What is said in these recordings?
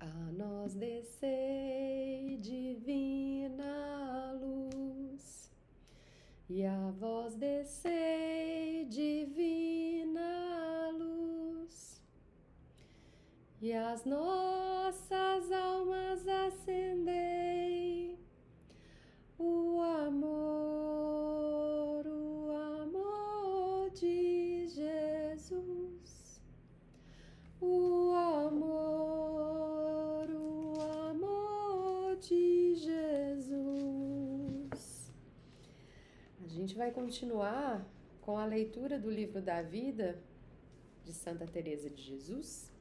A nós descei, divina luz, e a vós descei, divina luz, e as nossas almas acendei o amor de Jesus, o amor de Jesus. A gente vai continuar com a leitura do livro da vida de Santa Teresa de Jesus.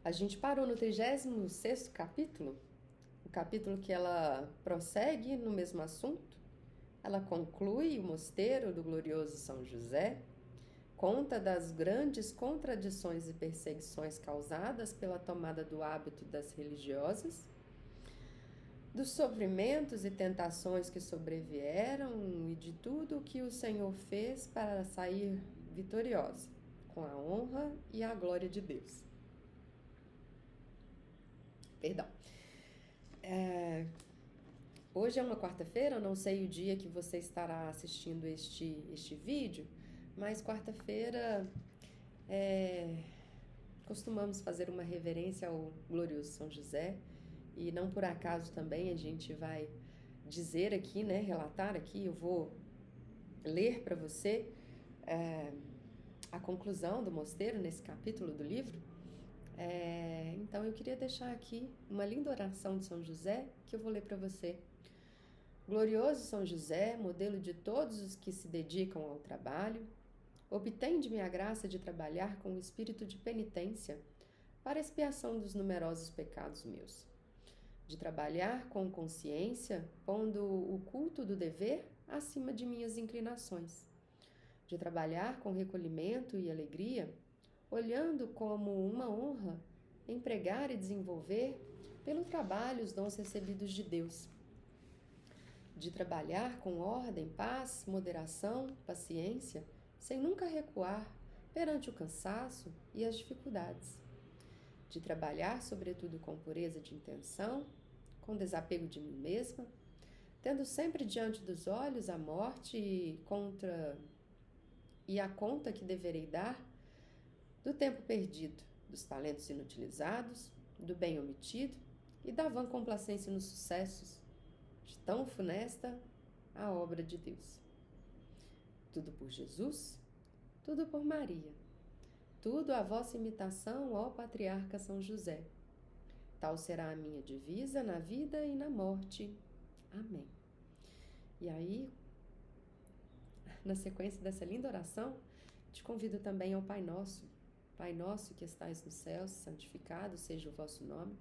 A gente parou no 36º capítulo, o capítulo que ela prossegue no mesmo assunto. Ela conclui o mosteiro do glorioso São José, conta das grandes contradições e perseguições causadas pela tomada do hábito das religiosas, dos sofrimentos e tentações que sobrevieram e de tudo o que o Senhor fez para sair vitoriosa, com a honra e a glória de Deus. Perdão. Hoje é uma quarta-feira, eu não sei o dia que você estará assistindo este vídeo, mas quarta-feira costumamos fazer uma reverência ao glorioso São José, e não por acaso também a gente vai dizer aqui, né, relatar aqui, eu vou ler para você a conclusão do mosteiro nesse capítulo do livro. Então eu queria deixar aqui uma linda oração de São José que eu vou ler para você. Glorioso São José, modelo de todos os que se dedicam ao trabalho, obtende-me a graça de trabalhar com o espírito de penitência para expiação dos numerosos pecados meus, de trabalhar com consciência, pondo o culto do dever acima de minhas inclinações, de trabalhar com recolhimento e alegria, olhando como uma honra empregar e desenvolver pelo trabalho os dons recebidos de Deus, de trabalhar com ordem, paz, moderação, paciência, sem nunca recuar perante o cansaço e as dificuldades, de trabalhar sobretudo com pureza de intenção, com desapego de mim mesma, tendo sempre diante dos olhos a morte e a conta que deverei dar do tempo perdido, dos talentos inutilizados, do bem omitido e da vã complacência nos sucessos, de tão funesta a obra de Deus. Tudo por Jesus, tudo por Maria, tudo a vossa imitação, ó Patriarca São José. Tal será a minha divisa na vida e na morte. Amém. E aí, na sequência dessa linda oração, te convido também ao Pai Nosso. Pai nosso que estais nos céus, santificado seja o vosso nome.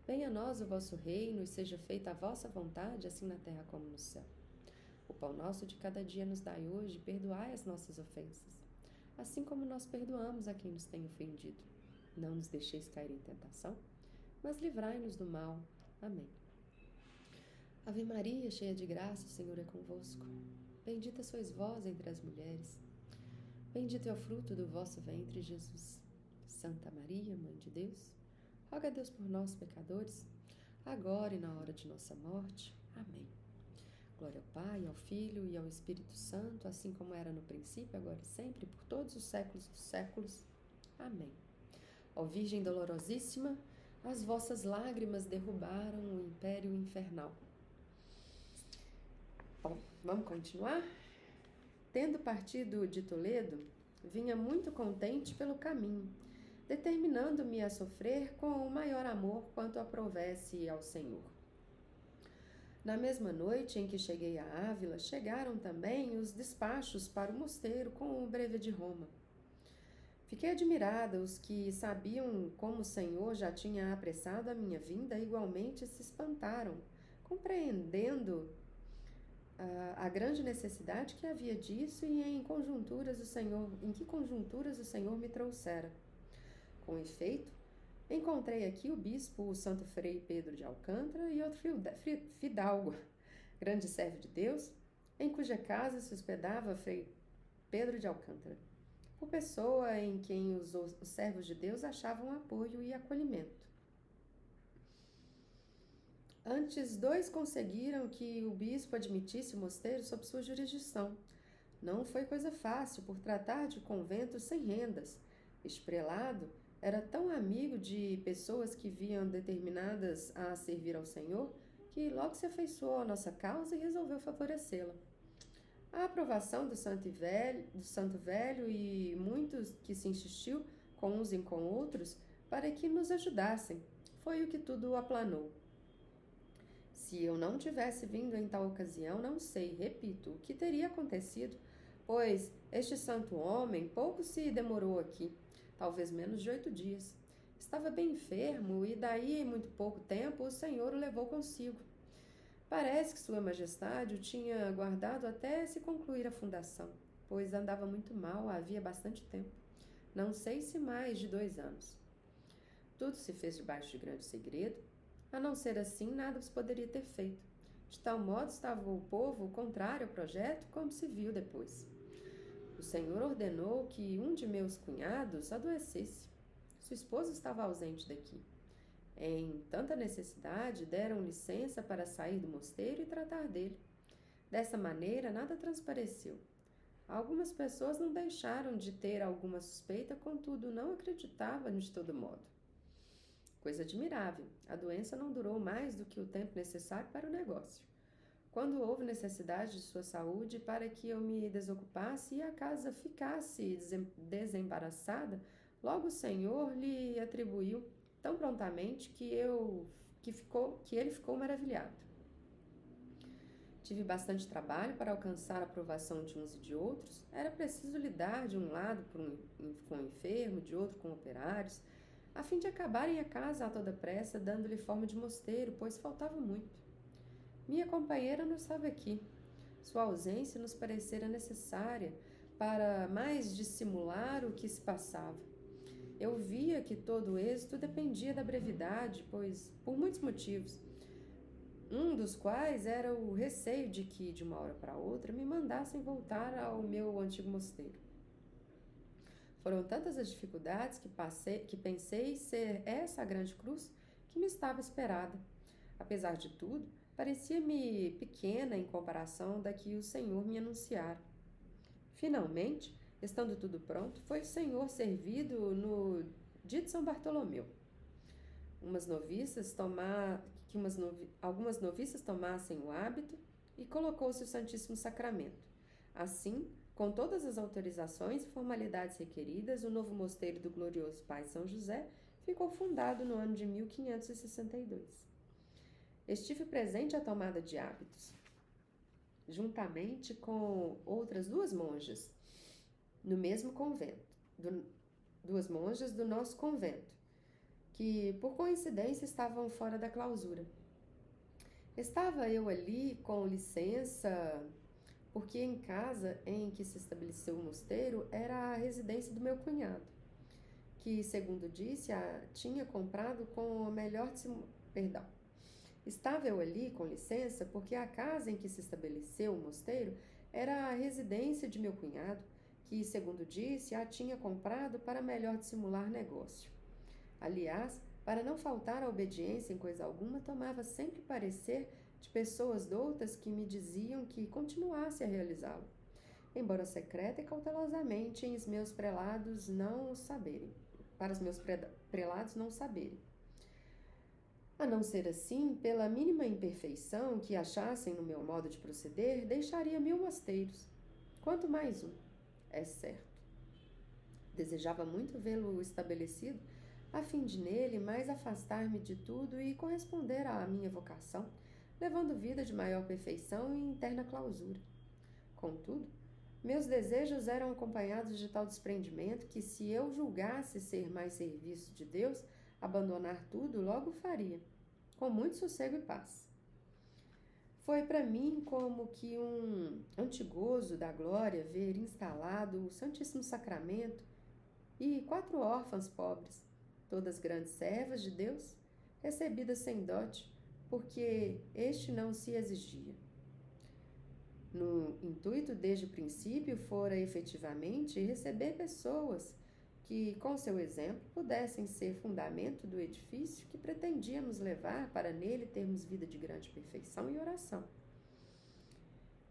Venha a nós o vosso reino e seja feita a vossa vontade, assim na terra como no céu. O pão nosso de cada dia nos dai hoje, perdoai as nossas ofensas, assim como nós perdoamos a quem nos tem ofendido. Não nos deixeis cair em tentação, mas livrai-nos do mal. Amém. Ave Maria, cheia de graça, o Senhor é convosco. Bendita sois vós entre as mulheres. Bendito é o fruto do vosso ventre, Jesus. Santa Maria, Mãe de Deus, roga a Deus por nós, pecadores, agora e na hora de nossa morte. Amém. Glória ao Pai, ao Filho e ao Espírito Santo, assim como era no princípio, agora e sempre, por todos os séculos dos séculos. Amém. Ó Virgem dolorosíssima, as vossas lágrimas derrubaram o império infernal. Bom, vamos continuar? Tendo partido de Toledo, vinha muito contente pelo caminho, determinando-me a sofrer com o maior amor quanto aprovesse ao Senhor. Na mesma noite em que cheguei a Ávila, chegaram também os despachos para o mosteiro com o breve de Roma. Fiquei admirada, os que sabiam como o Senhor já tinha apressado a minha vinda, igualmente se espantaram, compreendendo a grande necessidade que havia disso e em que conjunturas o Senhor me trouxera. Com efeito, encontrei aqui o bispo, o Santo Frei Pedro de Alcântara, e outro fidalgo, grande servo de Deus, em cuja casa se hospedava Frei Pedro de Alcântara. por pessoa em quem os servos de Deus achavam apoio e acolhimento. Antes, dois conseguiram que o bispo admitisse o mosteiro sob sua jurisdição. Não foi coisa fácil, por tratar de conventos sem rendas. Este prelado era tão amigo de pessoas que viam determinadas a servir ao Senhor, que logo se afeiçoou à nossa causa e resolveu favorecê-la. A aprovação do Santo Velho e muitos que se insistiu com uns e com outros para que nos ajudassem, foi o que tudo aplanou. Se eu não tivesse vindo em tal ocasião, não sei, repito, o que teria acontecido, pois este santo homem pouco se demorou aqui, talvez menos de 8 dias. Estava bem enfermo e daí em muito pouco tempo o Senhor o levou consigo. Parece que Sua Majestade o tinha guardado até se concluir a fundação, pois andava muito mal havia bastante tempo. Não sei se mais de 2 anos. Tudo se fez debaixo de grande segredo. A não ser assim, nada se poderia ter feito. De tal modo estava o povo contrário ao projeto, como se viu depois. O Senhor ordenou que um de meus cunhados adoecesse. Sua esposa estava ausente daqui. Em tanta necessidade, deram licença para sair do mosteiro e tratar dele. Dessa maneira, nada transpareceu. Algumas pessoas não deixaram de ter alguma suspeita, contudo, não acreditavam de todo modo. Coisa admirável, a doença não durou mais do que o tempo necessário para o negócio. Quando houve necessidade de sua saúde para que eu me desocupasse e a casa ficasse desembaraçada, logo o Senhor lhe atribuiu tão prontamente que ele ficou maravilhado. Tive bastante trabalho para alcançar a aprovação de uns e de outros. Era preciso lidar de um lado com o enfermo, de outro com operários, a fim de acabarem a casa a toda pressa, dando-lhe forma de mosteiro, pois faltava muito. Minha companheira não estava aqui. Sua ausência nos parecera necessária para mais dissimular o que se passava. Eu via que todo o êxito dependia da brevidade, pois, por muitos motivos, um dos quais era o receio de que, de uma hora para outra, me mandassem voltar ao meu antigo mosteiro. Foram tantas as dificuldades que pensei ser essa a grande cruz que me estava esperada. Apesar de tudo, parecia-me pequena em comparação da que o Senhor me anunciara. Finalmente, estando tudo pronto, foi o Senhor servido no dia de São Bartolomeu. Algumas noviças tomassem o hábito e colocou-se o Santíssimo Sacramento. Assim, com todas as autorizações e formalidades requeridas, o novo mosteiro do glorioso Pai São José ficou fundado no ano de 1562. Estive presente à tomada de hábitos, juntamente com outras 2 monjas, no mesmo convento, 2 monjas do nosso convento, que por coincidência estavam fora da clausura. Estava eu ali com licença, porque em casa em que se estabeleceu o mosteiro era a residência do meu cunhado, que, segundo disse, tinha comprado com a melhor Estava eu ali com licença porque a casa em que se estabeleceu o mosteiro era a residência de meu cunhado, que, segundo disse, a tinha comprado para melhor dissimular negócio. Aliás, para não faltar a obediência em coisa alguma, tomava sempre parecer de pessoas doutas que me diziam que continuasse a realizá-lo, embora secreta e cautelosamente para os meus prelados não saberem. A não ser assim, pela mínima imperfeição que achassem no meu modo de proceder, deixaria 1000 mosteiros, quanto mais um, é certo. Desejava muito vê-lo estabelecido, a fim de nele mais afastar-me de tudo e corresponder à minha vocação, levando vida de maior perfeição e interna clausura. Contudo, meus desejos eram acompanhados de tal desprendimento que, se eu julgasse ser mais serviço de Deus, abandonar tudo logo faria, com muito sossego e paz. Foi para mim como que um antigozo da glória ver instalado o Santíssimo Sacramento e 4 órfãs pobres, todas grandes servas de Deus, recebidas sem dote, porque este não se exigia. No intuito, desde o princípio, fora efetivamente receber pessoas que, com seu exemplo, pudessem ser fundamento do edifício que pretendíamos levar para nele termos vida de grande perfeição e oração.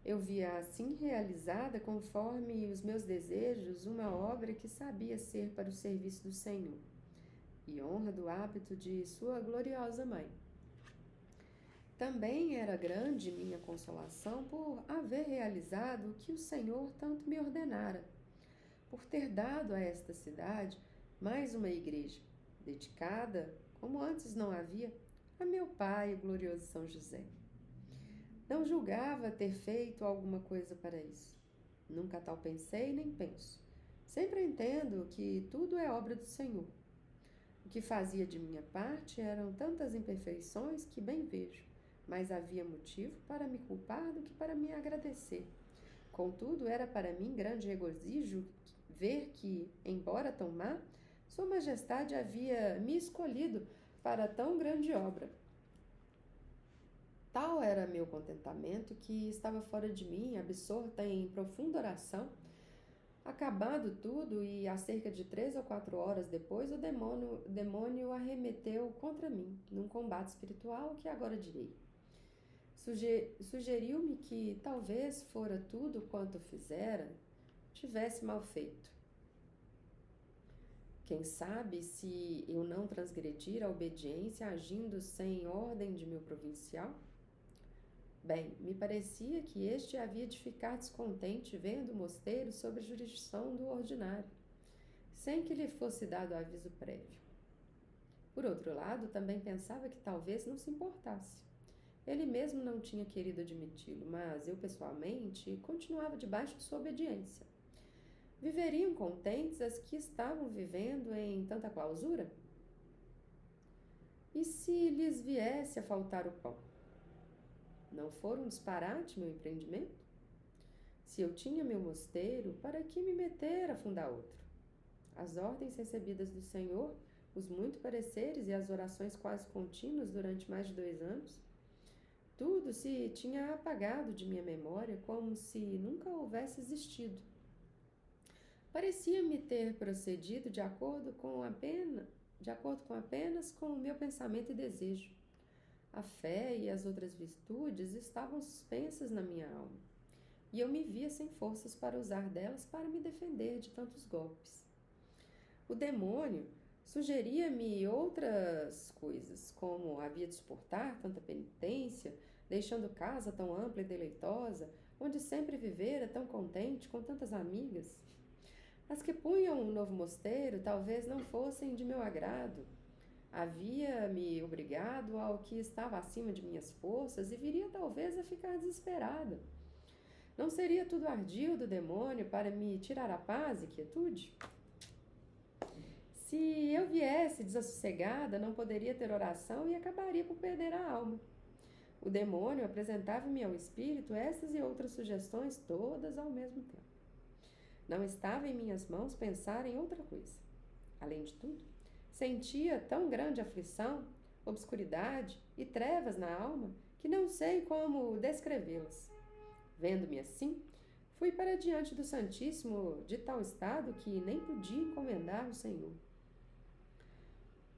Eu via assim realizada, conforme os meus desejos, uma obra que sabia ser para o serviço do Senhor e honra do hábito de sua gloriosa mãe. Também era grande minha consolação por haver realizado o que o Senhor tanto me ordenara, por ter dado a esta cidade mais uma igreja, dedicada, como antes não havia, a meu pai, o glorioso São José. Não julgava ter feito alguma coisa para isso. Nunca tal pensei nem penso. Sempre entendo que tudo é obra do Senhor. O que fazia de minha parte eram tantas imperfeições que bem vejo, mas havia motivo para me culpar do que para me agradecer. Contudo, era para mim grande regozijo ver que, embora tão má, Sua Majestade havia me escolhido para tão grande obra. Tal era meu contentamento que estava fora de mim, absorta em profunda oração. Acabado tudo, e a cerca de 3 ou 4 horas depois, o demônio arremeteu contra mim, num combate espiritual que agora direi. Sugeriu-me que talvez fora tudo quanto fizera, tivesse mal feito. Quem sabe se eu não transgredir a obediência agindo sem ordem de meu provincial? Bem, me parecia que este havia de ficar descontente vendo o mosteiro sob a jurisdição do ordinário, sem que lhe fosse dado aviso prévio. Por outro lado, também pensava que talvez não se importasse. Ele mesmo não tinha querido admiti-lo, mas eu, pessoalmente, continuava debaixo de sua obediência. Viveriam contentes as que estavam vivendo em tanta clausura? E se lhes viesse a faltar o pão? Não fora um disparate meu empreendimento? Se eu tinha meu mosteiro, para que me meter a fundar outro? As ordens recebidas do Senhor, os muitos pareceres e as orações quase contínuas durante mais de 2 anos, tudo se tinha apagado de minha memória como se nunca houvesse existido. Parecia-me ter procedido de acordo com apenas com o meu pensamento e desejo. A fé e as outras virtudes estavam suspensas na minha alma, e eu me via sem forças para usar delas para me defender de tantos golpes. O demônio sugeria-me outras coisas, como havia de suportar tanta penitência, deixando casa tão ampla e deleitosa, onde sempre vivera tão contente com tantas amigas. As que punham um novo mosteiro talvez não fossem de meu agrado. Havia-me obrigado ao que estava acima de minhas forças e viria talvez a ficar desesperada. Não seria tudo ardil do demônio para me tirar a paz e quietude? Se eu viesse desassossegada, não poderia ter oração e acabaria por perder a alma. O demônio apresentava-me ao espírito estas e outras sugestões, todas ao mesmo tempo. Não estava em minhas mãos pensar em outra coisa. Além de tudo, sentia tão grande aflição, obscuridade e trevas na alma que não sei como descrevê-las. Vendo-me assim, fui para diante do Santíssimo de tal estado que nem podia encomendar ao Senhor.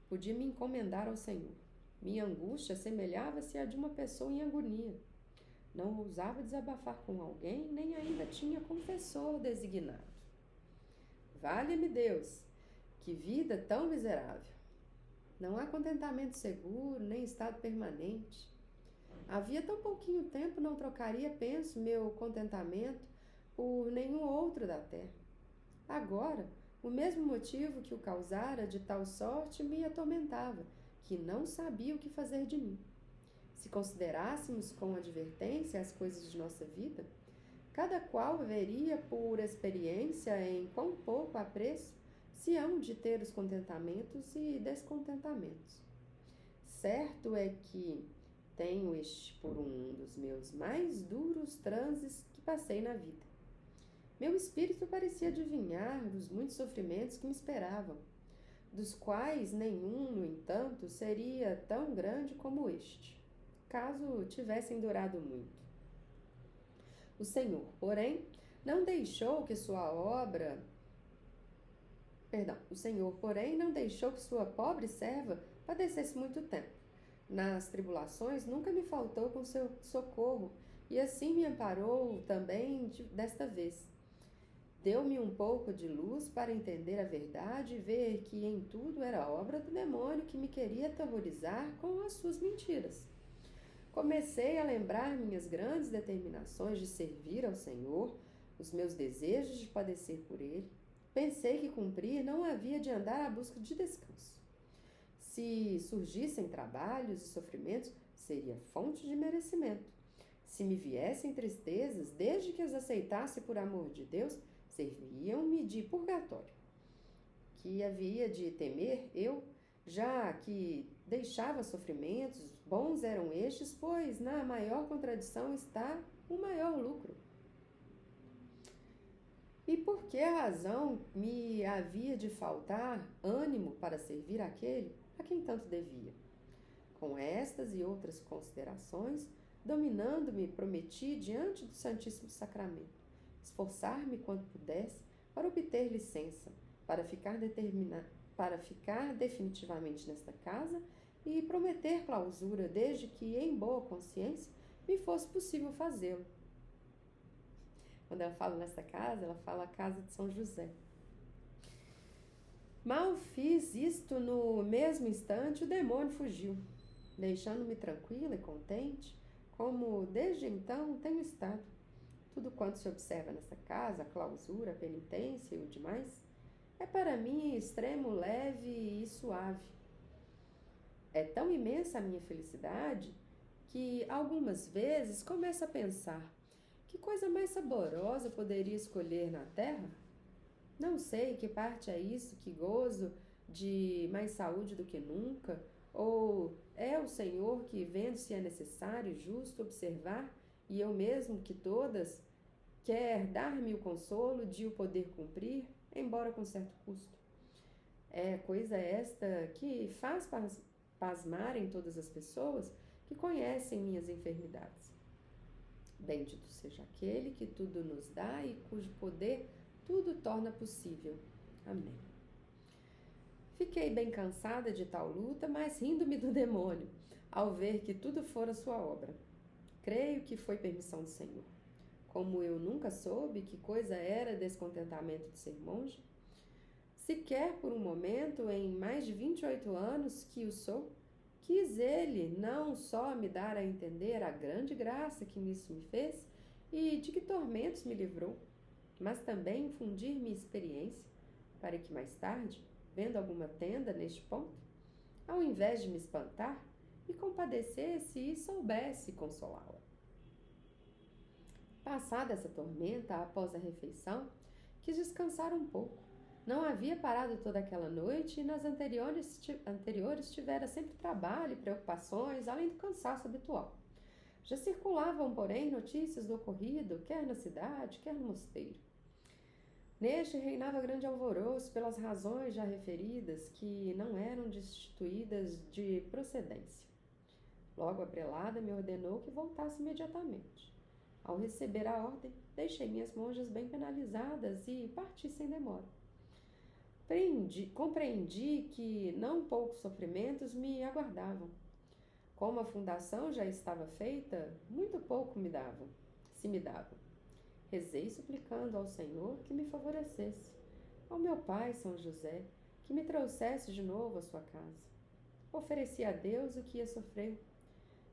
Podia me encomendar ao Senhor. Minha angústia semelhava-se à de uma pessoa em agonia. Não ousava desabafar com alguém, nem ainda tinha confessor designado. Valha-me Deus! Que vida tão miserável! Não há contentamento seguro, nem estado permanente. Havia tão pouquinho tempo, não trocaria, penso, meu contentamento por nenhum outro da terra. Agora, o mesmo motivo que o causara de tal sorte me atormentava, que não sabia o que fazer de mim. Se considerássemos com advertência as coisas de nossa vida, cada qual veria por experiência em quão pouco apreço se hão de ter os contentamentos e descontentamentos. Certo é que tenho este por um dos meus mais duros transes que passei na vida. Meu espírito parecia adivinhar dos muitos sofrimentos que me esperavam, dos quais nenhum, no entanto, seria tão grande como este, caso tivessem durado muito. O Senhor, porém, não deixou que sua obra... O Senhor, porém, não deixou que sua pobre serva padecesse muito tempo. Nas tribulações nunca me faltou com seu socorro, e assim me amparou também desta vez. Deu-me um pouco de luz para entender a verdade e ver que em tudo era obra do demônio que me queria aterrorizar com as suas mentiras. Comecei a lembrar minhas grandes determinações de servir ao Senhor, os meus desejos de padecer por Ele. Pensei que cumprir não havia de andar à busca de descanso. Se surgissem trabalhos e sofrimentos, seria fonte de merecimento. Se me viessem tristezas, desde que as aceitasse por amor de Deus, serviam-me de purgatório. Que havia de temer eu, já que deixava sofrimentos, bons eram estes, pois na maior contradição está o maior lucro. E por que a razão me havia de faltar ânimo para servir aquele a quem tanto devia? Com estas e outras considerações, dominando-me, prometi diante do Santíssimo Sacramento esforçar-me quanto pudesse para obter licença, para ficar definitivamente nesta casa e prometer clausura desde que, em boa consciência, me fosse possível fazê-lo. Quando ela fala nessa casa, ela fala a casa de São José. Mal fiz isto no mesmo instante, o demônio fugiu, deixando-me tranquila e contente, como desde então tenho estado. Tudo quanto se observa nessa casa, a clausura, a penitência e o demais, é para mim extremo leve e suave. É tão imensa a minha felicidade que algumas vezes começo a pensar: que coisa mais saborosa poderia escolher na terra? Não sei que parte é isso que gozo de mais saúde do que nunca, ou é o Senhor que, vendo se é necessário e justo observar, e eu mesmo que todas, quer dar-me o consolo de o poder cumprir, embora com certo custo. É coisa esta que faz pasmarem todas as pessoas que conhecem minhas enfermidades. Bendito seja aquele que tudo nos dá e cujo poder tudo torna possível. Amém. Fiquei bem cansada de tal luta, mas rindo-me do demônio, ao ver que tudo fora sua obra. Creio que foi permissão do Senhor. Como eu nunca soube que coisa era descontentamento de ser monge, sequer por um momento, em mais de 28 anos que o sou, quis ele não só me dar a entender a grande graça que nisso me fez e de que tormentos me livrou, mas também infundir-me experiência, para que mais tarde, vendo alguma tenda neste ponto, ao invés de me espantar, me compadecesse e soubesse consolá-la. Passada essa tormenta, após a refeição, quis descansar um pouco. Não havia parado toda aquela noite e nas anteriores tivera sempre trabalho e preocupações, além do cansaço habitual. Já circulavam, porém, notícias do ocorrido, quer na cidade, quer no mosteiro. Neste reinava grande alvoroço pelas razões já referidas, que não eram destituídas de procedência. Logo a prelada me ordenou que voltasse imediatamente. Ao receber a ordem, deixei minhas monjas bem penalizadas e parti sem demora. Compreendi que não poucos sofrimentos me aguardavam. Como a fundação já estava feita, muito pouco se me dava. Rezei suplicando ao Senhor que me favorecesse, ao meu pai, São José, que me trouxesse de novo à sua casa. Ofereci a Deus o que ia sofrer,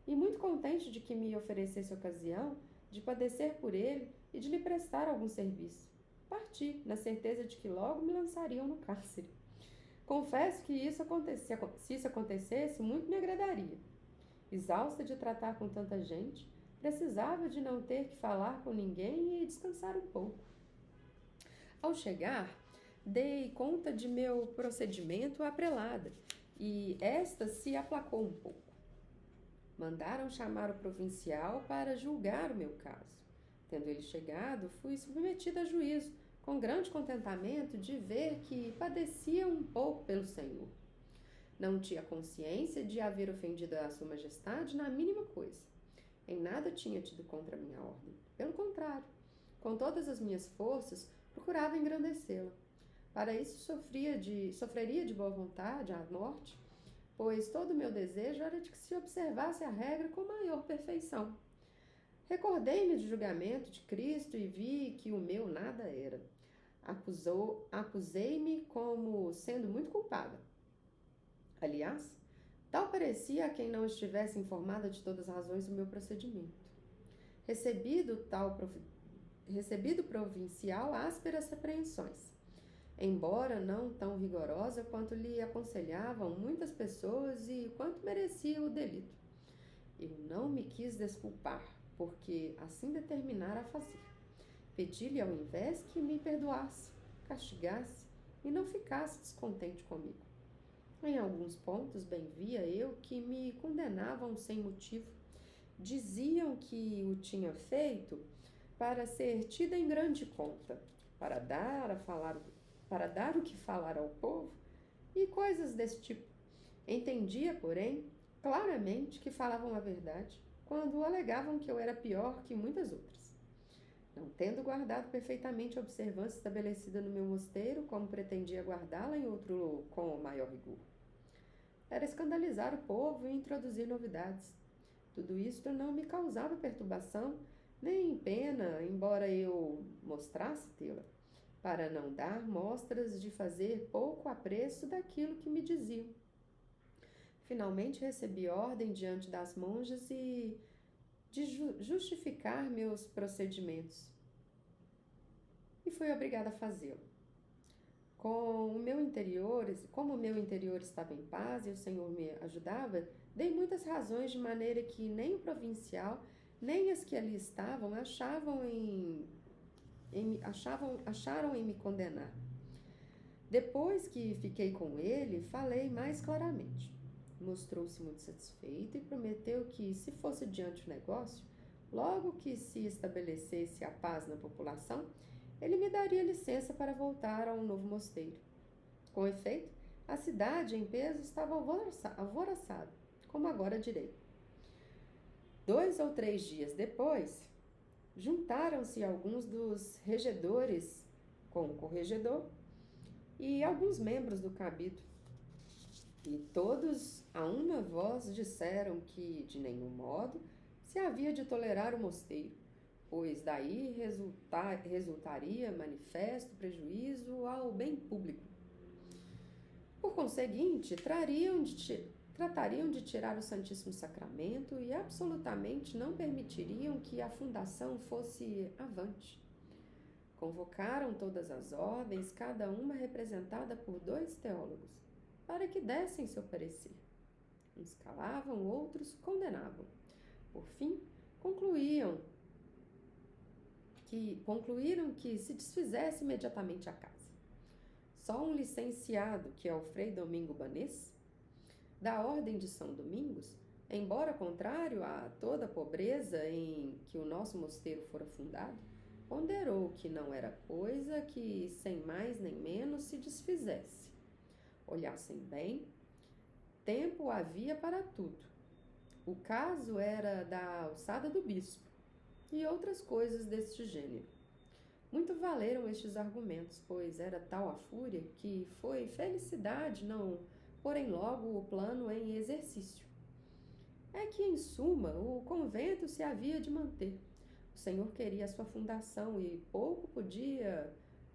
e muito contente de que me oferecesse ocasião de padecer por ele e de lhe prestar algum serviço. Parti, na certeza de que logo me lançariam no cárcere. Confesso que se isso acontecesse, muito me agradaria. Exausta de tratar com tanta gente, precisava de não ter que falar com ninguém e descansar um pouco. Ao chegar, dei conta de meu procedimento à prelada, e esta se aplacou um pouco. Mandaram chamar o provincial para julgar o meu caso. Tendo ele chegado, fui submetida a juízo, com grande contentamento de ver que padecia um pouco pelo Senhor. Não tinha consciência de haver ofendido a Sua Majestade na mínima coisa. Em nada tinha tido contra a minha ordem. Pelo contrário, com todas as minhas forças, procurava engrandecê-la. Para isso sofreria de boa vontade a morte, pois todo o meu desejo era de que se observasse a regra com maior perfeição. Recordei-me do julgamento de Cristo e vi que o meu nada era. Acusei-me como sendo muito culpada. Aliás, tal parecia a quem não estivesse informada de todas as razões do meu procedimento. Recebi do provincial ásperas repreensões, embora não tão rigorosa quanto lhe aconselhavam muitas pessoas e quanto merecia o delito. Eu não me quis desculpar, porque assim determinara a fazer. Pedi-lhe ao invés que me perdoasse, castigasse e não ficasse descontente comigo. Em alguns pontos, bem via eu que me condenavam sem motivo. Diziam que o tinha feito para ser tida em grande conta, para dar o que falar ao povo e coisas desse tipo. Entendia, porém, claramente que falavam a verdade quando alegavam que eu era pior que muitas outras. Não tendo guardado perfeitamente a observância estabelecida no meu mosteiro, como pretendia guardá-la em outro com maior rigor. Era escandalizar o povo e introduzir novidades. Tudo isto não me causava perturbação, nem pena, embora eu mostrasse tê-la, para não dar mostras de fazer pouco apreço daquilo que me diziam. Finalmente recebi ordem diante das monjas e de justificar meus procedimentos, e fui obrigada a fazê-lo. Como o meu interior estava em paz e o Senhor me ajudava, dei muitas razões de maneira que nem o provincial, nem as que ali estavam acharam em me condenar. Depois que fiquei com ele, falei mais claramente. Mostrou-se muito satisfeito e prometeu que, se fosse diante o negócio, logo que se estabelecesse a paz na população, ele me daria licença para voltar a um novo mosteiro. Com efeito, a cidade em peso estava alvoroçada, como agora direi. 2 ou 3 dias depois, juntaram-se alguns dos regedores com o corregedor e alguns membros do cabido, e todos a uma voz disseram que, de nenhum modo, se havia de tolerar o mosteiro, pois daí resultaria manifesto prejuízo ao bem público. Por conseguinte, tratariam de tirar o Santíssimo Sacramento e absolutamente não permitiriam que a fundação fosse avante. Convocaram todas as ordens, cada uma representada por 2 teólogos, para que dessem seu parecer. Uns calavam, outros condenavam. Por fim, concluíram que se desfizesse imediatamente a casa. Só um licenciado, que é o Frei Domingo Banês, da Ordem de São Domingos, embora contrário a toda a pobreza em que o nosso mosteiro fora fundado, ponderou que não era coisa que, sem mais nem menos, se desfizesse. Olhassem bem, tempo havia para tudo. O caso era da alçada do bispo e outras coisas deste gênero. Muito valeram estes argumentos, pois era tal a fúria que foi felicidade não porem logo o plano em exercício. É que, em suma, o convento se havia de manter. O Senhor queria a sua fundação e pouco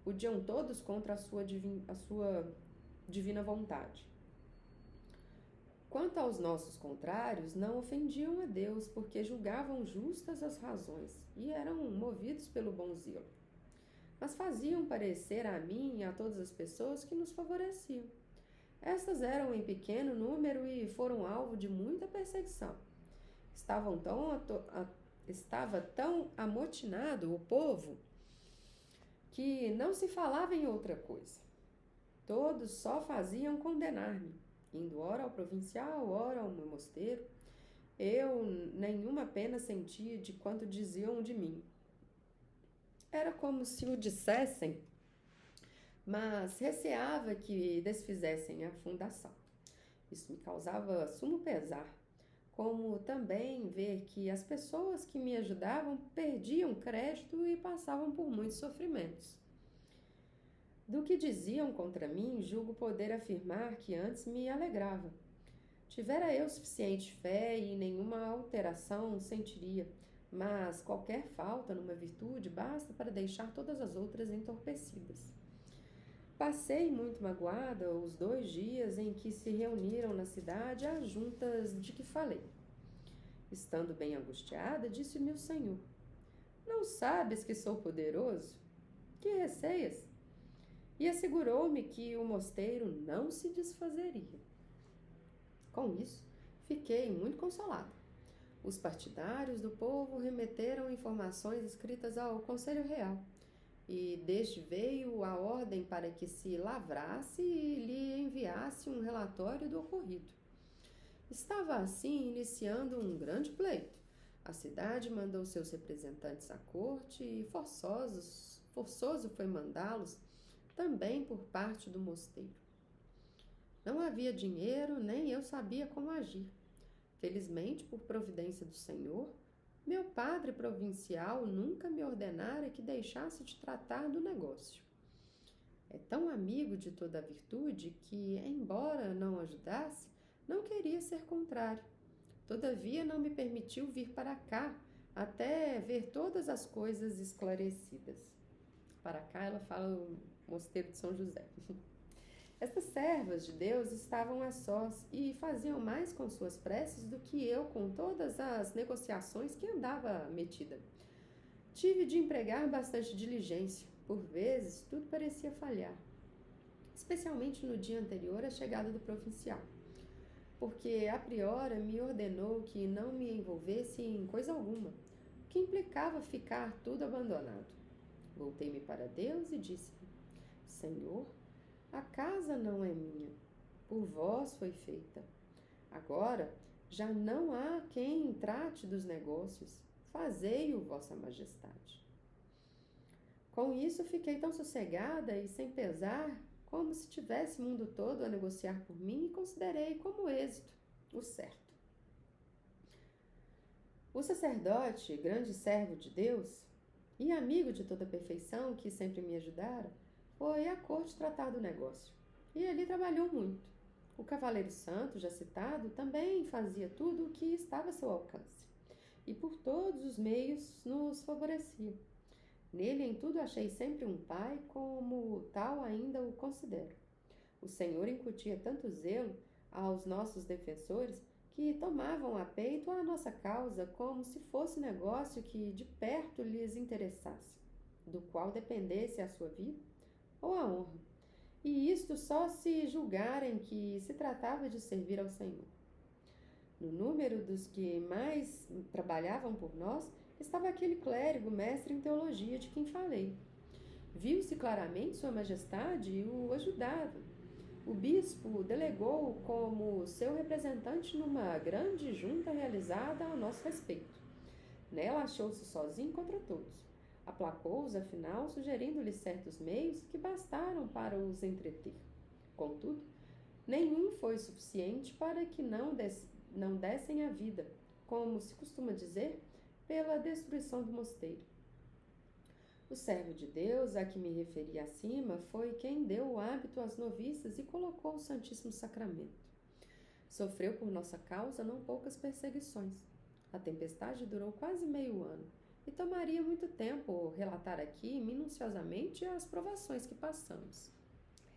podiam todos contra a sua divina vontade. Quanto aos nossos contrários, não ofendiam a Deus, porque julgavam justas as razões e eram movidos pelo bom zelo. Mas faziam parecer a mim e a todas as pessoas que nos favoreciam. Estas eram em pequeno número e foram alvo de muita perseguição. Estava tão amotinado o povo que não se falava em outra coisa. Todos só faziam condenar-me, indo ora ao provincial, ora ao meu mosteiro. Eu nenhuma pena sentia de quanto diziam de mim. Era como se o dissessem, mas receava que desfizessem a fundação. Isso me causava sumo pesar, como também ver que as pessoas que me ajudavam perdiam crédito e passavam por muitos sofrimentos. Do que diziam contra mim, julgo poder afirmar que antes me alegrava. Tivera eu suficiente fé e nenhuma alteração sentiria, mas qualquer falta numa virtude basta para deixar todas as outras entorpecidas. Passei muito magoada os 2 dias em que se reuniram na cidade as juntas de que falei. Estando bem angustiada, disse-me o Senhor: Não sabes que sou poderoso? Que receias? E assegurou-me que o mosteiro não se desfazeria. Com isso, fiquei muito consolada. Os partidários do povo remeteram informações escritas ao Conselho Real, e deste veio a ordem para que se lavrasse e lhe enviasse um relatório do ocorrido. Estava assim iniciando um grande pleito. A cidade mandou seus representantes à corte e forçoso foi mandá-los também por parte do mosteiro. Não havia dinheiro, nem eu sabia como agir. Felizmente, por providência do Senhor, meu padre provincial nunca me ordenara que deixasse de tratar do negócio. É tão amigo de toda a virtude que, embora não ajudasse, não queria ser contrário. Todavia, não me permitiu vir para cá até ver todas as coisas esclarecidas. Para cá, ela fala o mosteiro de São José. Estas servas de Deus estavam a sós e faziam mais com suas preces do que eu com todas as negociações que andava metida. Tive de empregar bastante diligência. Por vezes, tudo parecia falhar, especialmente no dia anterior à chegada do provincial, porque a priora me ordenou que não me envolvesse em coisa alguma, o que implicava ficar tudo abandonado. Voltei-me para Deus e disse-lhe: Senhor, a casa não é minha, por vós foi feita. Agora já não há quem trate dos negócios, fazei-o, vossa majestade. Com isso fiquei tão sossegada e sem pesar, como se tivesse o mundo todo a negociar por mim, e considerei como êxito o certo. O sacerdote, grande servo de Deus e amigo de toda a perfeição, que sempre me ajudara, foi à corte tratar do negócio, e ali trabalhou muito. O cavaleiro santo, já citado, também fazia tudo o que estava a seu alcance, e por todos os meios nos favorecia. Nele em tudo achei sempre um pai, como tal ainda o considero. O Senhor incutia tanto zelo aos nossos defensores que tomavam a peito a nossa causa como se fosse negócio que de perto lhes interessasse, do qual dependesse a sua vida ou a honra, e isto só se julgarem que se tratava de servir ao Senhor. No número dos que mais trabalhavam por nós, estava aquele clérigo mestre em teologia de quem falei. Viu-se claramente Sua Majestade o ajudava. O bispo delegou-o como seu representante numa grande junta realizada a nosso respeito. Nela achou-se sozinho contra todos. Aplacou-os, afinal, sugerindo-lhes certos meios que bastaram para os entreter. Contudo, nenhum foi suficiente para que não dessem a vida, como se costuma dizer, pela destruição do mosteiro. O servo de Deus, a que me referi acima, foi quem deu o hábito às noviças e colocou o Santíssimo Sacramento. Sofreu por nossa causa não poucas perseguições. A tempestade durou quase meio ano, e tomaria muito tempo relatar aqui minuciosamente as provações que passamos.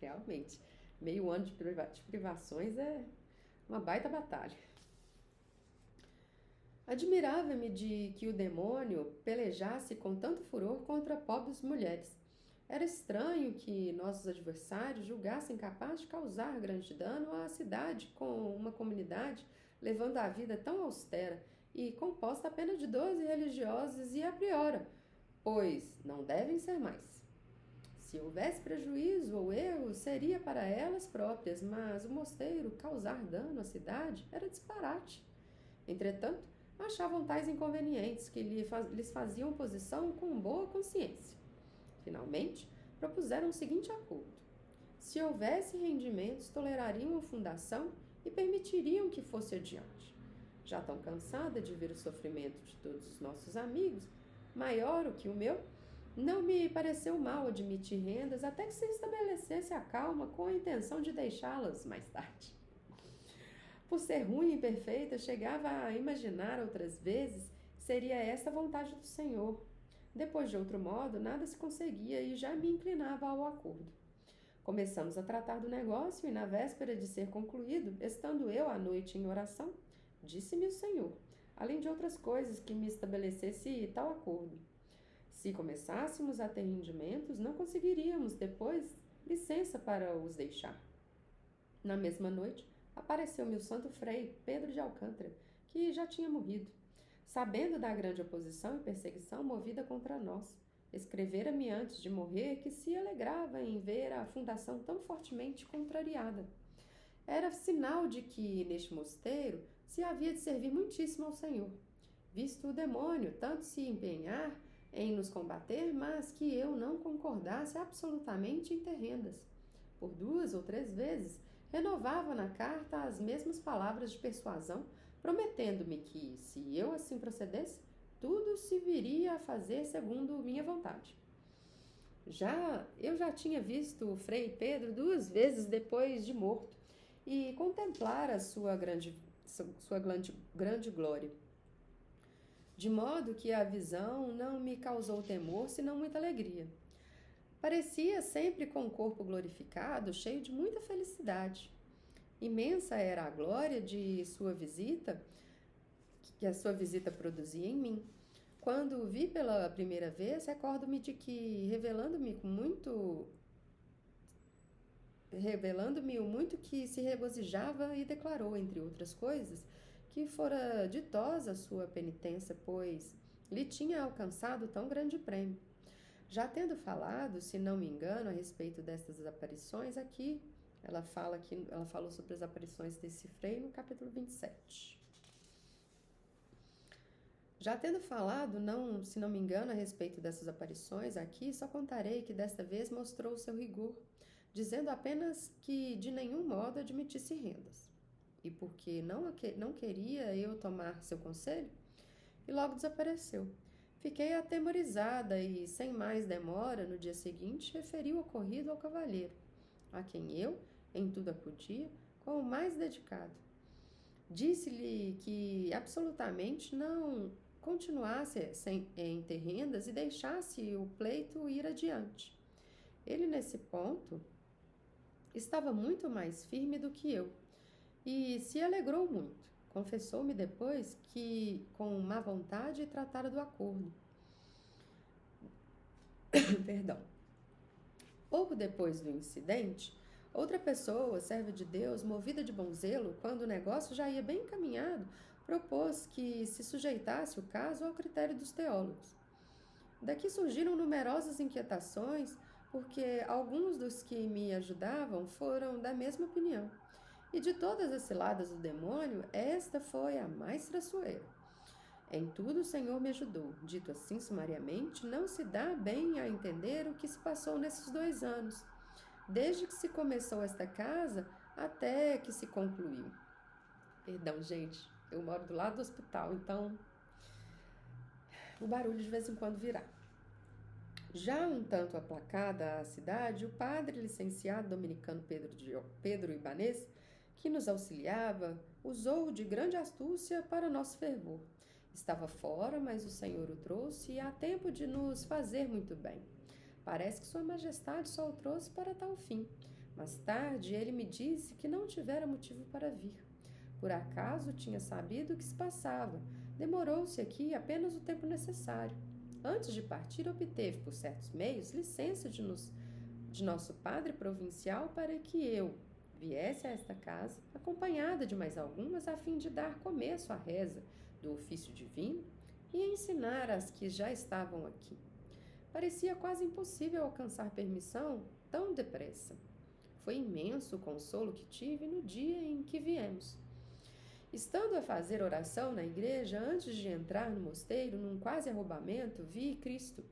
Realmente, meio ano de privações é uma baita batalha. Admirava-me de que o demônio pelejasse com tanto furor contra pobres mulheres. Era estranho que nossos adversários julgassem capaz de causar grande dano à cidade com uma comunidade levando a vida tão austera e composta apenas de 12 religiosos e a priora, pois não devem ser mais. Se houvesse prejuízo ou erro, seria para elas próprias, mas o mosteiro causar dano à cidade era disparate. Entretanto, achavam tais inconvenientes que lhes faziam oposição com boa consciência. Finalmente, propuseram o seguinte acordo: se houvesse rendimentos, tolerariam a fundação e permitiriam que fosse adiante. já tão cansada de ver o sofrimento de todos os nossos amigos, maior o que o meu, não me pareceu mal admitir rendas até que se estabelecesse a calma com a intenção de deixá-las mais tarde. Por ser ruim e imperfeita, chegava a imaginar outras vezes que seria esta a vontade do Senhor. Depois, de outro modo, nada se conseguia e já me inclinava ao acordo. Começamos a tratar do negócio e, na véspera de ser concluído, estando eu à noite em oração, disse-me o Senhor, além de outras coisas, que me estabelecesse tal acordo. Se começássemos a ter rendimentos, não conseguiríamos depois licença para os deixar. Na mesma noite, apareceu-me o santo frei Pedro de Alcântara, que já tinha morrido. Sabendo da grande oposição e perseguição movida contra nós, escrevera-me antes de morrer que se alegrava em ver a fundação tão fortemente contrariada. Era sinal de que, neste mosteiro, se havia de servir muitíssimo ao Senhor, visto o demônio tanto se empenhar em nos combater, mas que eu não concordasse absolutamente em ter rendas. Por 2 ou 3 vezes, renovava na carta as mesmas palavras de persuasão, prometendo-me que, se eu assim procedesse, tudo se viria a fazer segundo minha vontade. Eu já tinha visto o Frei Pedro 2 vezes depois de morto e contemplara sua grande glória. De modo que a visão não me causou temor, senão muita alegria. Parecia sempre com o corpo glorificado, cheio de muita felicidade. Imensa era a glória de sua visita, que a sua visita produzia em mim. Quando o vi pela primeira vez, recordo-me de que, revelando-me o muito que se regozijava e declarou, entre outras coisas, que fora ditosa a sua penitência, pois lhe tinha alcançado tão grande prêmio. Já tendo falado, se não me engano, a respeito destas aparições, aqui ela falou sobre as aparições desse frei no capítulo 27. Já tendo falado, se não me engano, a respeito dessas aparições, aqui só contarei que desta vez mostrou o seu rigor, dizendo apenas que de nenhum modo admitisse rendas. E porque não queria eu tomar seu conselho, e logo desapareceu. Fiquei atemorizada e, sem mais demora, no dia seguinte, referi o ocorrido ao cavalheiro, a quem eu, em tudo acudia, com o mais dedicado. Disse-lhe que absolutamente não continuasse em ter rendas e deixasse o pleito ir adiante. Ele, nesse ponto, estava muito mais firme do que eu e se alegrou muito. Confessou-me depois que, com má vontade, tratara do acordo. Perdão. Pouco depois do incidente, outra pessoa, serva de Deus, movida de bom zelo, quando o negócio já ia bem encaminhado, propôs que se sujeitasse o caso ao critério dos teólogos. Daqui surgiram numerosas inquietações, porque alguns dos que me ajudavam foram da mesma opinião. E de todas as ciladas do demônio, esta foi a mais traiçoeira. Em tudo o Senhor me ajudou. Dito assim sumariamente, não se dá bem a entender o que se passou nesses 2 anos, desde que se começou esta casa até que se concluiu. Perdão, gente, eu moro do lado do hospital, então o barulho de vez em quando virá. Já um tanto aplacada a cidade, o padre licenciado dominicano Pedro Ibanez, que nos auxiliava, usou de grande astúcia para nosso fervor. Estava fora, mas o Senhor o trouxe e há tempo de nos fazer muito bem. Parece que Sua Majestade só o trouxe para tal fim. Mais tarde, ele me disse que não tivera motivo para vir. Por acaso tinha sabido o que se passava. Demorou-se aqui apenas o tempo necessário. Antes de partir, obteve, por certos meios, licença de nosso padre provincial para que eu viesse a esta casa, acompanhada de mais algumas, a fim de dar começo à reza do ofício divino e ensinar as que já estavam aqui. Parecia quase impossível alcançar permissão tão depressa. Foi imenso o consolo que tive no dia em que viemos. Estando a fazer oração na igreja, antes de entrar no mosteiro, num quase arrombamento, vi Cristo.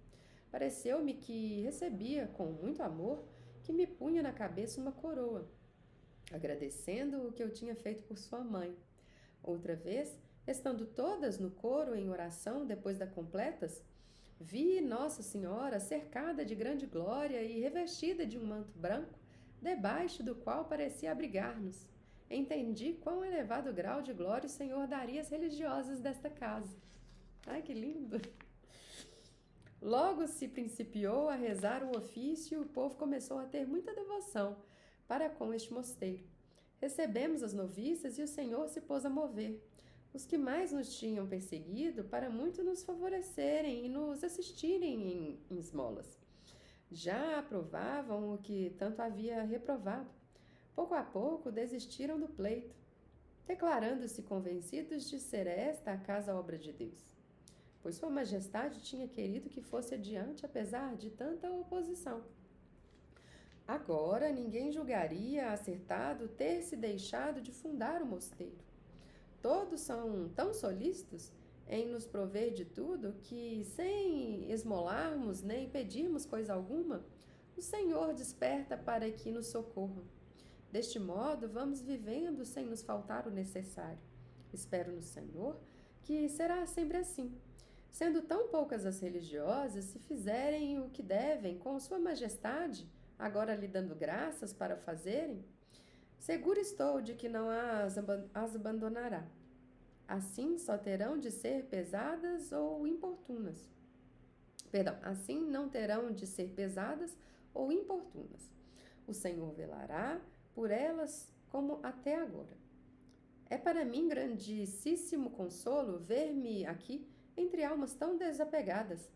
Pareceu-me que recebia, com muito amor, que me punha na cabeça uma coroa, agradecendo o que eu tinha feito por sua mãe. Outra vez, Estando todas no coro em oração depois da completas, vi Nossa Senhora cercada de grande glória e revestida de um manto branco, debaixo do qual parecia abrigar-nos. Entendi quão elevado grau de glória o Senhor daria às religiosas desta casa. Ai, que lindo! Logo se principiou a rezar o ofício e o povo começou a ter muita devoção para com este mosteiro. Recebemos as noviças e o Senhor se pôs a mover. Os que mais nos tinham perseguido, para muito nos favorecerem e nos assistirem em esmolas. Já aprovavam o que tanto havia reprovado. Pouco a pouco desistiram do pleito, declarando-se convencidos de ser esta a casa obra de Deus, pois Sua Majestade tinha querido que fosse adiante apesar de tanta oposição. Agora ninguém julgaria acertado ter se deixado de fundar o mosteiro. Todos são tão solícitos em nos prover de tudo que, sem esmolarmos nem pedirmos coisa alguma, o Senhor desperta para que nos socorram. Deste modo, vamos vivendo sem nos faltar o necessário. Espero no Senhor que será sempre assim. Sendo tão poucas as religiosas, se fizerem o que devem com Sua Majestade, agora lhe dando graças para fazerem, seguro estou de que não as abandonará. Assim só terão de ser pesadas ou importunas. Assim não terão de ser pesadas ou importunas. O Senhor velará por elas como até agora. É para mim grandíssimo consolo ver-me aqui entre almas tão desapegadas.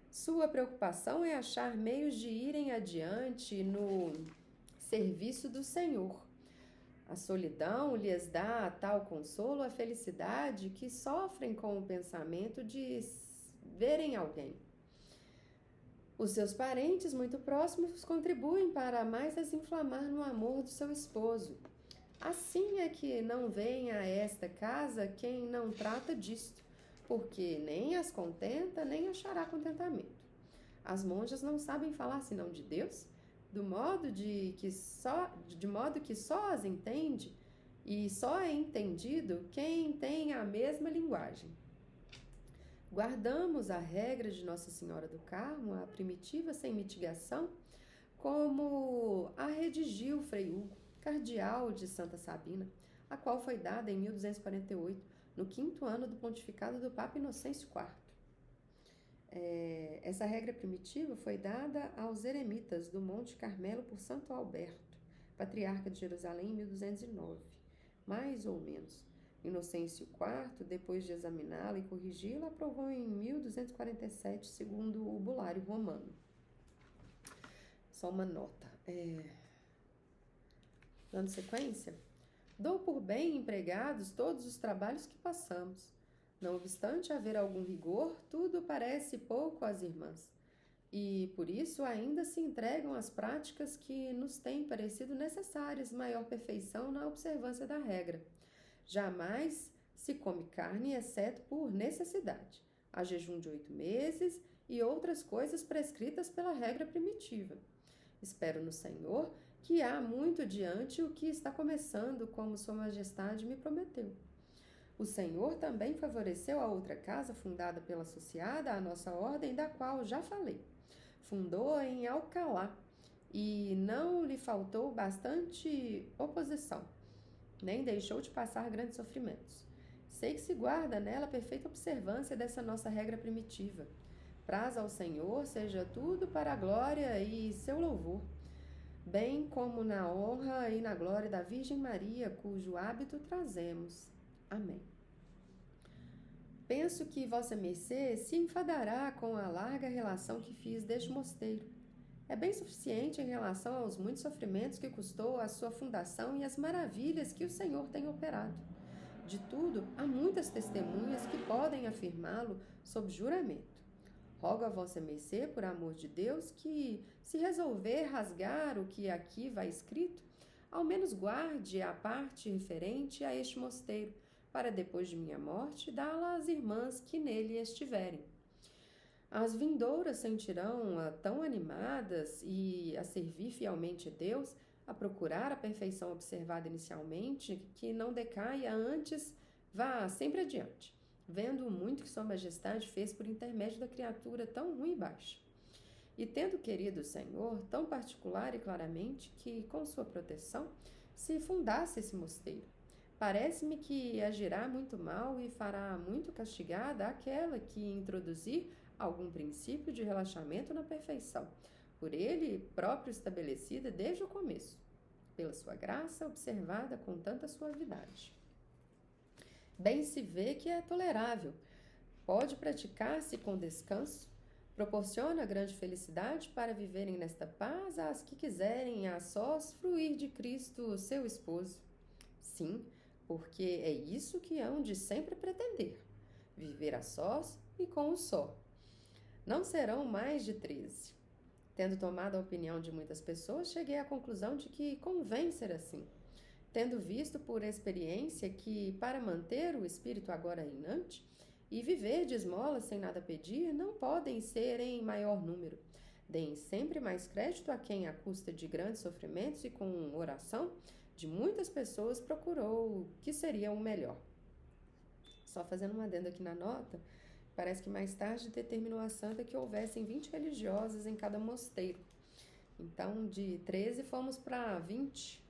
Sua preocupação é achar meios de irem adiante no serviço do Senhor. A solidão lhes dá tal consolo, a felicidade, que sofrem com o pensamento de verem alguém. Os seus parentes muito próximos contribuem para mais as inflamar no amor do seu esposo. Assim é que não vem a esta casa quem não trata disto, porque nem as contenta, nem achará contentamento. As monjas não sabem falar senão de Deus, de modo que só as entende e só é entendido quem tem a mesma linguagem. Guardamos a regra de Nossa Senhora do Carmo, a primitiva sem mitigação, como a redigiu Frei Hugo, cardeal de Santa Sabina, a qual foi dada em 1248, no 5º ano do pontificado do Papa Inocêncio IV. Essa regra primitiva foi dada aos eremitas do Monte Carmelo por Santo Alberto, patriarca de Jerusalém, em 1209, mais ou menos. Inocêncio IV, depois de examiná-la e corrigi-la, aprovou em 1247, segundo o Bulário Romano. Só uma nota. Dando sequência, dou por bem empregados todos os trabalhos que passamos. Não obstante haver algum rigor, tudo parece pouco às irmãs, e por isso ainda se entregam às práticas que nos têm parecido necessárias maior perfeição na observância da regra. Jamais se come carne, exceto por necessidade. Há jejum de 8 meses e outras coisas prescritas pela regra primitiva. Espero no Senhor que há muito diante o que está começando, como Sua Majestade me prometeu. O Senhor também favoreceu a outra casa fundada pela associada à nossa ordem, da qual já falei. Fundou em Alcalá e não lhe faltou bastante oposição, nem deixou de passar grandes sofrimentos. Sei que se guarda nela a perfeita observância dessa nossa regra primitiva. Praz ao Senhor seja tudo para a glória e seu louvor, bem como na honra e na glória da Virgem Maria, cujo hábito trazemos. Amém. Penso que Vossa Mercê se enfadará com a larga relação que fiz deste mosteiro. É bem suficiente em relação aos muitos sofrimentos que custou a sua fundação e as maravilhas que o Senhor tem operado. De tudo, há muitas testemunhas que podem afirmá-lo sob juramento. Rogo a Vossa Mercê, por amor de Deus, que, se resolver rasgar o que aqui vai escrito, ao menos guarde a parte referente a este mosteiro, para depois de minha morte dá-la às irmãs que nele estiverem. As vindouras sentirão-a tão animadas e a servir fielmente a Deus, a procurar a perfeição observada inicialmente, que não decaia antes Vá sempre adiante, vendo o muito que Sua Majestade fez por intermédio da criatura tão ruim e baixa. E tendo querido o Senhor tão particular e claramente que, com sua proteção, se fundasse esse mosteiro. Parece-me que agirá muito mal e fará muito castigada aquela que introduzir algum princípio de relaxamento na perfeição, por ele próprio estabelecida desde o começo, pela sua graça observada com tanta suavidade. Bem se vê que é tolerável, pode praticar-se com descanso, proporciona grande felicidade para viverem nesta paz às que quiserem a sós fruir de Cristo, seu esposo. Sim, porque é isso que hão de sempre pretender, viver a sós e com um só. Não serão mais de 13. Tendo tomado a opinião de muitas pessoas, cheguei à conclusão de que convém ser assim. Tendo visto por experiência que, para manter o espírito agora reinante e viver de esmolas sem nada pedir, não podem ser em maior número. Deem sempre mais crédito a quem, à custa de grandes sofrimentos e com oração de muitas pessoas, procurou que seria o melhor. Só fazendo um adendo aqui na nota, parece que mais tarde determinou a santa que houvessem 20 religiosas em cada mosteiro. Então, de 13 fomos para 20.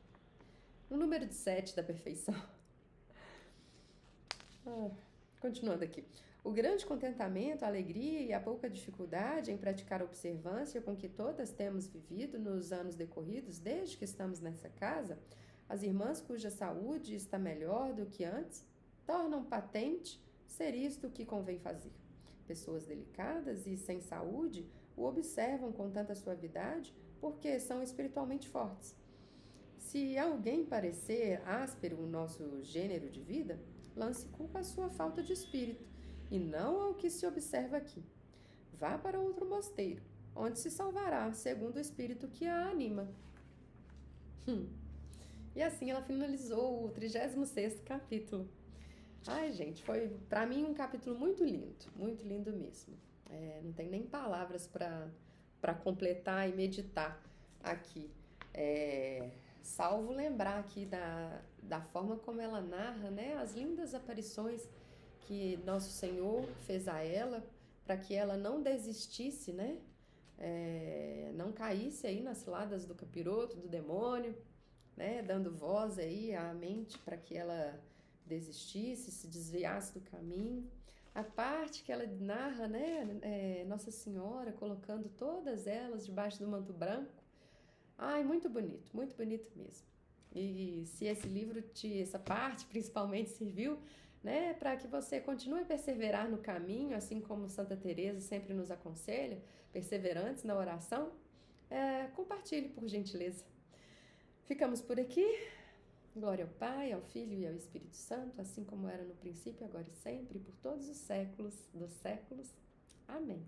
O número de 7 da perfeição. Continuando aqui. O grande contentamento, a alegria e a pouca dificuldade em praticar a observância com que todas temos vivido nos anos decorridos desde que estamos nessa casa, as irmãs cuja saúde está melhor do que antes, tornam patente ser isto o que convém fazer. Pessoas delicadas e sem saúde o observam com tanta suavidade porque são espiritualmente fortes. Se alguém parecer áspero o nosso gênero de vida, lance culpa à sua falta de espírito, e não ao que se observa aqui. Vá para outro mosteiro, onde se salvará, segundo o espírito que a anima. E assim ela finalizou o 36º capítulo. Ai, gente, foi para mim um capítulo muito lindo mesmo. Não tem nem palavras para completar e meditar aqui. Salvo lembrar aqui da forma como ela narra, né, as lindas aparições que Nosso Senhor fez a ela, para que ela não desistisse, né, não caísse aí nas ciladas do capiroto, do demônio, né, dando voz aí à mente para que ela desistisse, se desviasse do caminho. A parte que ela narra, né, Nossa Senhora colocando todas elas debaixo do manto branco. Ai, muito bonito mesmo. E se esse livro, essa parte principalmente serviu, né, para que você continue a perseverar no caminho, assim como Santa Teresa sempre nos aconselha, perseverantes na oração, compartilhe, por gentileza. Ficamos por aqui. Glória ao Pai, ao Filho e ao Espírito Santo, assim como era no princípio, agora e sempre, por todos os séculos dos séculos. Amém.